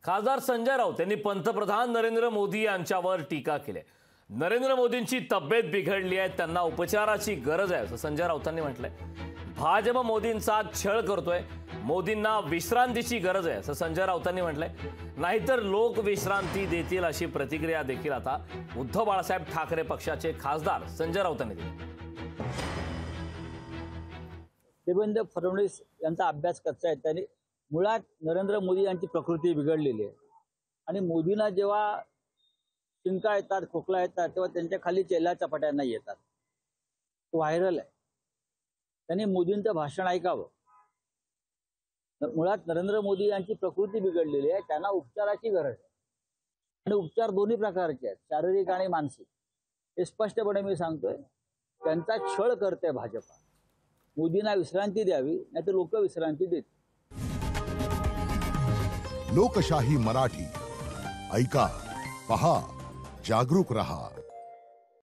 खासदार संजय राऊत यांनी पंतप्रधान नरेंद्र मोदी यांच्यावर टीका केली आहे। नरेंद्र मोदींची तब्येत बिघडली आहे, त्यांना उपचाराची गरज आहे असं संजय राऊतांनी म्हटलंय। भाजप मोदींचा छळ करतोय, मोदींना विश्रांतीची गरज आहे असं संजय राऊतांनी म्हटलंय। नाहीतर लोक विश्रांती देतील अशी प्रतिक्रिया देखील आता उद्धव बाळासाहेब ठाकरे पक्षाचे खासदार संजय राऊतांनी दिली। देवेंद्र फडणवीस यांचा अभ्यास कच्चा आहे। त्यांनी मुळात नरेंद्र मोदी यांची प्रकृती बिघडलेली आहे आणि मोदींना जेव्हा शिंका येतात, खोकला येतात, तेव्हा त्यांच्या खाली चेला चपाट्यांना येतात। व्हायरल आहे। त्यांनी मोदींचं भाषण ऐकावं। मुळात नरेंद्र मोदी यांची प्रकृती बिघडलेली आहे, त्यांना उपचाराची गरज आहे आणि उपचार दोन्ही प्रकारचे आहेत, शारीरिक आणि मानसिक। हे स्पष्टपणे मी सांगतोय, त्यांचा छळ करते भाजपा। मोदींना विश्रांती द्यावी, नाहीतर लोक विश्रांती देतील। लोकशाही मराठी ऐका, पहा, जागरूक रहा।